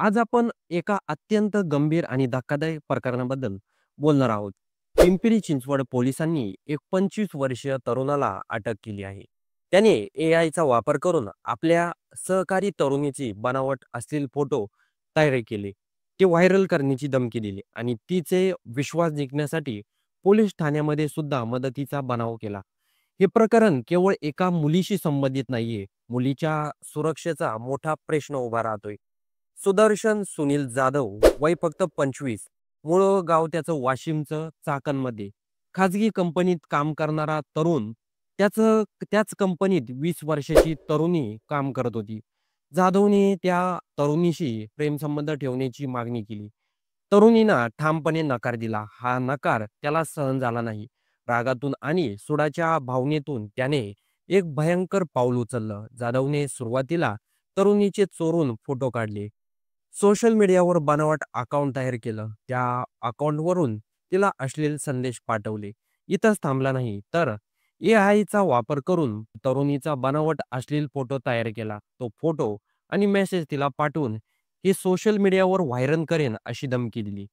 आज आपण एका अत्यंत गंभीर आणि धक्कादायक प्रकरणाबद्दल बोलणार आहोत. पिंपरी चिंचवड पोलिसांनी एक 25 वर्षीय तरुणाला अटक केली आहे. त्याने एआयचा वापर करून आपल्या सहकारी तरुणीची बनावट असलेले फोटो तयार केले. ते व्हायरल करण्याची धमकी दिली आणि तिचे विश्वास जिंकण्यासाठी पोलीस ठाण्यामध्ये सुद्धा मदतीचा बनाव केला. हे प्रकरण केवळ एका मुलीशी संबंधित नाहीये. मुलीच्या सुरक्षेचा मोठा प्रश्न उभा राहतोय. सुदर्शन सुनील जाधव, वय फक्त 25, मूळ गाव त्याचं वाशिमचं चाकणमध्ये. खाजगी कंपनीत काम करणारा तरुण. त्याच कंपनीत 20 वर्षाची तरुणी काम करत होती. जाधवने त्या तरुणीशी प्रेमसंबंध ठेवण्याची मागणी केली. तरुणीनं ठामपणे नकार दिला. हा नकार त्याला सहन झाला नाही. रागातून आणि सुडाच्या भावनेतून त्याने एक भयंकर पाऊल उचललं. जाधवने सुरुवातीला तरुणीचे चोरून फोटो काढले. सोशल मीडियावर बनावट अकाउंट तयार केलं. त्या अकाउंटवरून तिला अश्लील संदेश पाठवले. इथंच थांबला नाही, तर एआयचा वापर करून तरुणीचा बनावट अश्लील फोटो तयार केला. तो फोटो आणि मेसेज तिला पाठवून हे सोशल मीडियावर व्हायरल करेन अशी धमकी दिली.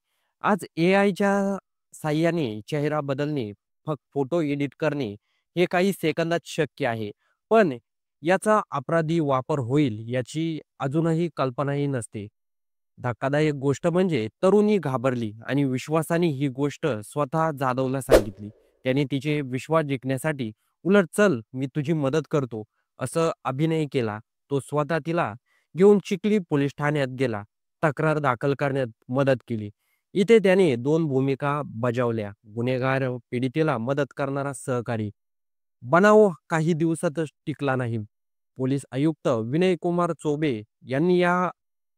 आज एआयच्या साहाय्याने चेहरा बदलणे, फक्त फोटो एडिट करणे हे काही सेकंदात शक्य आहे. पण याचा अपराधी वापर होईल याची अजूनही कल्पनाही नसते. धक्कादायक गोष्ट म्हणजे तरुणी घाबरली आणि विश्वासाने ही गोष्ट स्वतः जाधवला सांगितली. त्याने तिचे विश्वास जिंकण्यासाठी उलट "चल, मी तुझी मदत करतो" असं अभिनय केला. तो स्वतः तिला घेऊन चिखली पोलीस ठाण्यात गेला. तक्रार दाखल करण्यात मदत केली. इथे त्याने 2 भूमिका बजावल्या: गुन्हेगार पीडितेला मदत करणारा सहकारी. बनाव काही दिवसातच टिकला नाही. पोलीस आयुक्त विनयकुमार चौबे यांनी या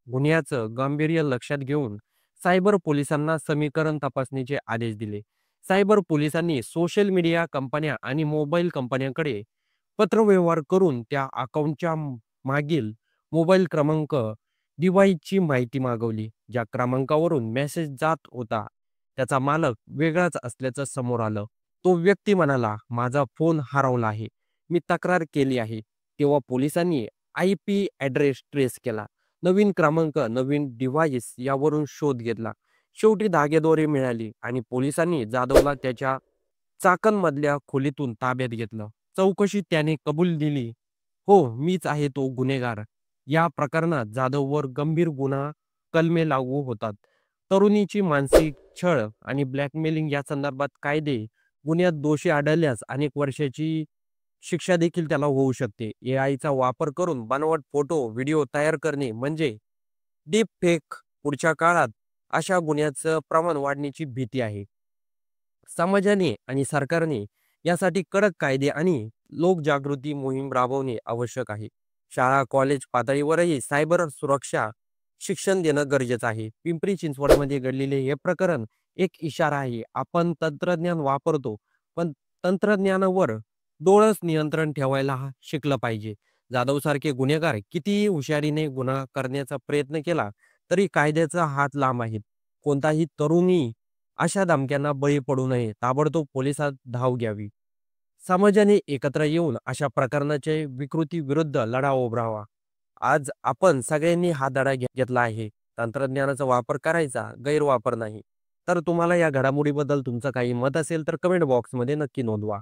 गुन्ह्याचं गांभीर्य लक्षात घेऊन सायबर पोलिसांना समीकरण तपासणीचे आदेश दिले. सायबर पोलिसांनी सोशल मीडिया कंपन्या आणि मोबाईल कंपन्यांकडे पत्रव्यवहार करून त्या अकाउंटच्या मागील मोबाईल क्रमांक, डिव्हाइसची माहिती मागवली. ज्या क्रमांकावरून मेसेज जात होता त्याचा मालक वेगळाच असल्याचं समोर आलं. तो व्यक्ती म्हणाला, "माझा फोन हरवला आहे. मी तक्रार केली आहे." तेव्हा पोलिसांनी आयपी ॲड्रेस ट्रेस केला. नवीन क्रमांक, नवीन डिव्हाइस यावरून शोध घेतला. शेवटी धागेदोरे मिळाली आणि पोलिसांनी जाधवला त्याच्या चाकणमधल्या खोलीतून ताब्यात घेतलं. चौकशीत त्याने कबूल दिली, "हो, मीच आहे तो गुन्हेगार." या प्रकरणात जाधववर गंभीर गुन्हा कलमे लागू होतात. तरुणीची मानसिक छळ आणि ब्लॅकमेलिंग या संदर्भात कायदे. गुन्ह्यात दोषी आढळल्यास अनेक वर्षाची शिक्षा देखील त्याला होऊ शकते. एआयचा वापर करून बनावट फोटो, व्हिडिओ तयार करणे म्हणजे डीप फेक. पुढच्या काळात अशा गुन्ह्याचं प्रमाण वाढण्याची भीती आहे. समाजाने आणि सरकारने यासाठी कडक कायदे आणि लोकजागृती मोहीम राबवणे आवश्यक आहे. शाळा, कॉलेज पातळीवरही सायबर सुरक्षा शिक्षण देणं गरजेचं आहे. पिंपरी चिंचवडमध्ये घडलेले हे प्रकरण एक इशारा आहे. आपण तंत्रज्ञान वापरतो, पण तंत्रज्ञानावर डोळस नियंत्रण ठेवायला शिकलं पाहिजे. जाधवसारखे गुन्हेगार कितीही हुशारीने गुन्हा करण्याचा प्रयत्न केला तरी कायद्याचा हात लांब आहे. कोणताही तरुणी अशा धमक्यांना बळी पडू नये. ताबडतोब पोलिसात धाव घ्यावी. समाजाने एकत्र येऊन अशा प्रकरणाच्या विकृती विरुद्ध लढा उभारावा. आज आपण सगळ्यांनी हा धडा घेतला आहे. तंत्रज्ञानाचा वापर करायचा, गैरवापर नाही. तर तुम्हाला या घडामोडीबद्दल तुमचं काही मत असेल तर कमेंट बॉक्समध्ये नक्की नोंदवा.